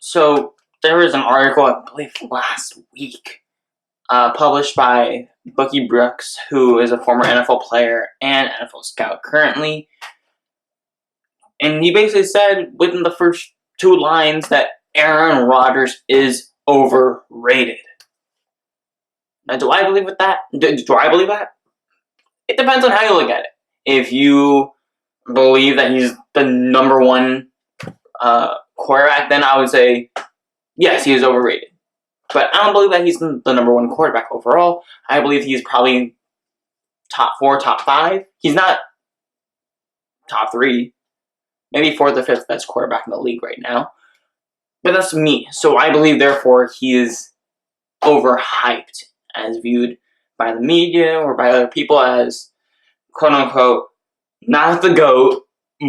So there was an article, I believe last week, published by Bucky Brooks, who is a former NFL player and NFL scout currently. And he basically said within the first 2 lines that Aaron Rodgers is overrated. Now, do I believe with that? Do I believe that? It depends on how you look at it. If you believe that he's the number 1 quarterback, then I would say, yes, he is overrated. But I don't believe that he's the number 1 quarterback overall. I believe he's probably top 4, top 5. He's not top 3. Maybe 4th or 5th best quarterback in the league right now. But that's me. So I believe, therefore, he is overhyped, as viewed by the media or by other people as, quote-unquote, not the GOAT,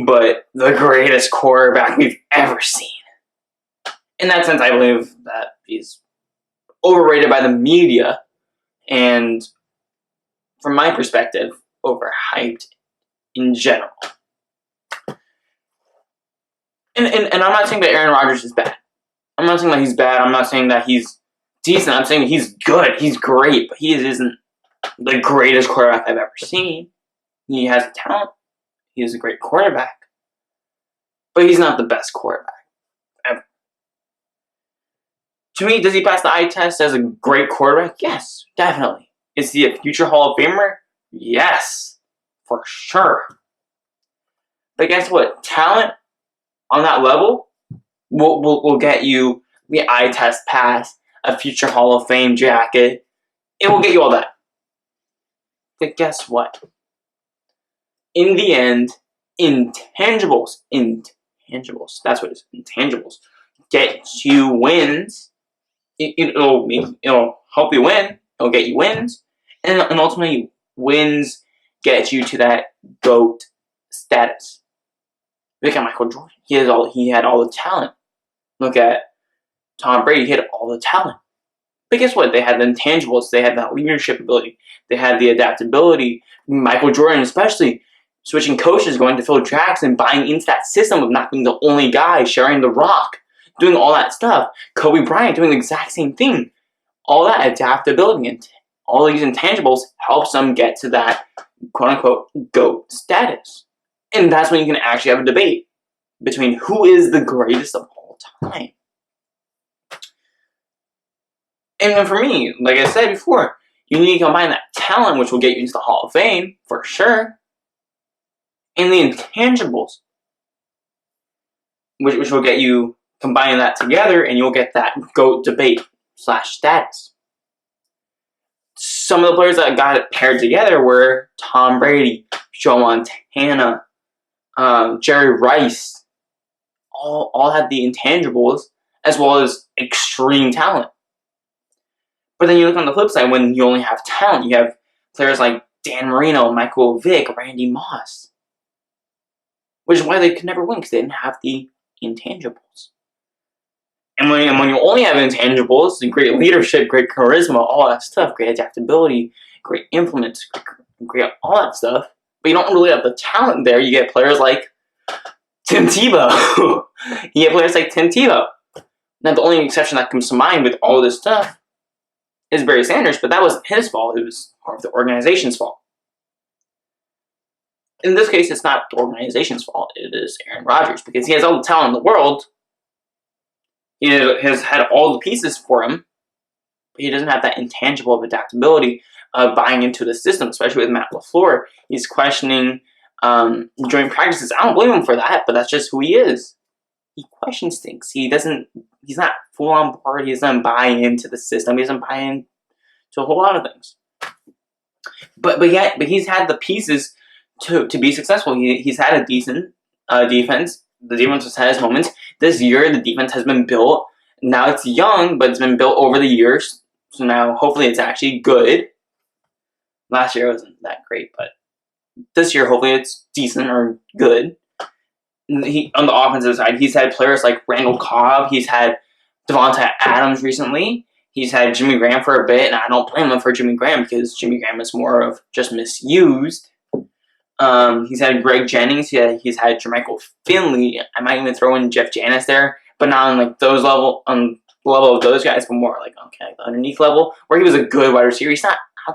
but the greatest quarterback we've ever seen. In that sense, I believe that he's overrated by the media, and from my perspective, overhyped in general. And I'm not saying that Aaron Rodgers is bad. I'm not saying that he's bad. I'm not saying that he's decent. I'm saying he's good. He's great, but he isn't the greatest quarterback I've ever seen. He has talent. He is a great quarterback. But he's not the best quarterback ever. To me, does he pass the eye test as a great quarterback? Yes, definitely. Is he a future Hall of Famer? Yes, for sure. But guess what? Talent on that level will get you the eye test pass, a future Hall of Fame jacket. It will get you all that. But guess what? In the end, intangibles, that's what it is, intangibles, get you wins. It'll help you win. It'll get you wins. And ultimately, wins get you to that GOAT status. Look at Michael Jordan. He had all the talent. Look at Tom Brady. He had all the talent. But guess what? They had the intangibles. They had that leadership ability. They had the adaptability. Michael Jordan especially, switching coaches, going to Phil Jackson, buying into that system of not being the only guy, sharing the rock, doing all that stuff. Kobe Bryant doing the exact same thing. All that adaptability and all these intangibles helps them get to that quote-unquote GOAT status. And that's when you can actually have a debate between who is the greatest of all time. And for me, like I said before, you need to combine that talent, which will get you into the Hall of Fame, for sure, and the intangibles, which will get you, combine that together, and you'll get that GOAT debate / status. Some of the players that got it paired together were Tom Brady, Joe Montana, Jerry Rice. All had the intangibles as well as extreme talent. But then you look on the flip side, when you only have talent, you have players like Dan Marino, Michael Vick, Randy Moss. Which is why they could never win, because they didn't have the intangibles. And when you only have intangibles, great leadership, great charisma, all that stuff, great adaptability, great implements, great all that stuff, but you don't really have the talent there, you get players like Tim Tebow. You get players like Tim Tebow. Now, the only exception that comes to mind with all this stuff is Barry Sanders, but that wasn't his fault. It was part of the organization's fault. In this case, it's not the organization's fault. It is Aaron Rodgers, because he has all the talent in the world. He has had all the pieces for him, but he doesn't have that intangible of adaptability of buying into the system, especially with Matt LaFleur. He's questioning joint practices. I don't blame him for that, but that's just who he is. He questions things. He's not full on board. He doesn't buy into the system. He doesn't buy into a whole lot of things. But he's had the pieces to be successful. He's had a decent defense. The defense has had its moments. This year, the defense has been built. Now it's young, but it's been built over the years. So now, hopefully, it's actually good. Last year, it wasn't that great, but this year, hopefully, it's decent or good. On the offensive side, he's had players like Randall Cobb. He's had Devontae Adams recently. He's had Jimmy Graham for a bit, and I don't blame him for Jimmy Graham, because Jimmy Graham is more of just misused. He's had Greg Jennings. He's had Jermichael Finley. I might even throw in Jeff Janis there. but not on like those level on the level of those guys, but more like okay, the underneath level where he was a good wide receiver. He's not. I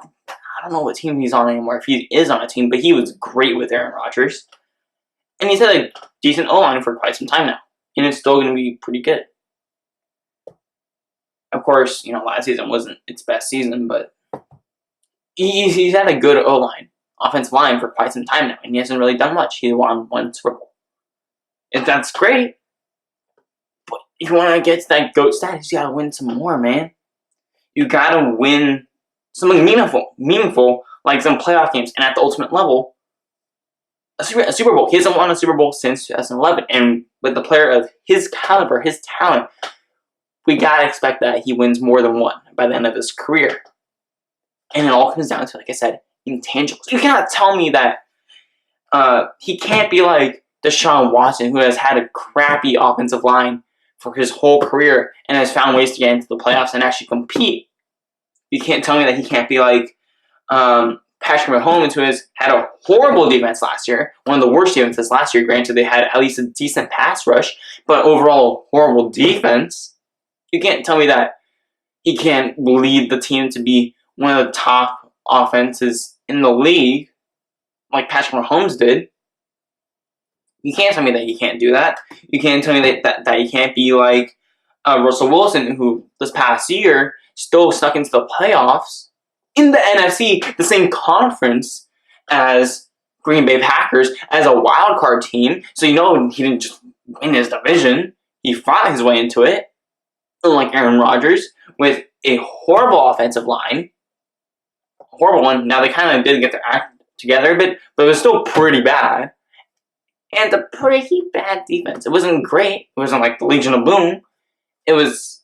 don't know what team he's on anymore. If he is on a team, but he was great with Aaron Rodgers, and he's had a decent O-line for quite some time now, and it's still going to be pretty good. Of course, last season wasn't its best season, but he's had a good O-line, offensive line for quite some time now, and he hasn't really done much. He won one Super Bowl. And that's great, but if you want to get to that GOAT status, you got to win some more, man. You got to win something meaningful, like some playoff games, and at the ultimate level, a Super Bowl. He hasn't won a Super Bowl since 2011, and with the player of his caliber, his talent, we gotta expect that he wins more than one by the end of his career. And it all comes down to, like I said, intangibles. You cannot tell me that he can't be like Deshaun Watson, who has had a crappy offensive line for his whole career and has found ways to get into the playoffs and actually compete. You can't tell me that he can't be like Patrick Mahomes, who has had a horrible defense last year, one of the worst defenses last year. Granted, they had at least a decent pass rush, but overall horrible defense. You can't tell me that he can't lead the team to be one of the top offenses in the league, like Patrick Mahomes did. You can't tell me that he can't do that. You can't tell me that he can't be like Russell Wilson, who this past year still stuck into the playoffs in the NFC, the same conference as Green Bay Packers, as a wild card team. So he didn't just win his division. He fought his way into it, unlike Aaron Rodgers, with a horrible offensive line. A horrible one. Now, they kind of did get their act together, but it was still pretty bad. And a pretty bad defense. It wasn't great. It wasn't like the Legion of Boom. It was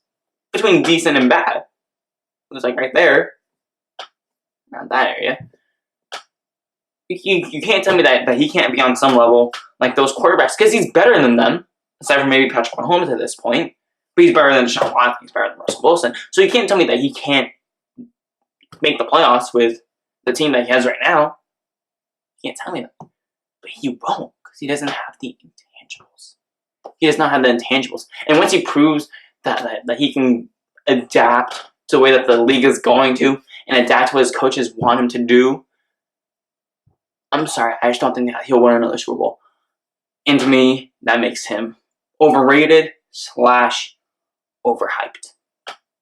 between decent and bad. It was like right there. Around that area. You can't tell me that he can't be on some level like those quarterbacks, because he's better than them, aside from maybe Patrick Mahomes at this point. But he's better than Deshaun Watson. He's better than Russell Wilson. So you can't tell me that he can't make the playoffs with the team that he has right now. You can't tell me that. But he won't, because he doesn't have the intangibles. He does not have the intangibles. And once he proves that he can adapt to the way that the league is going to, and adapt to what his coaches want him to do, I'm sorry, I just don't think that he'll win another Super Bowl. And to me, that makes him overrated / overhyped.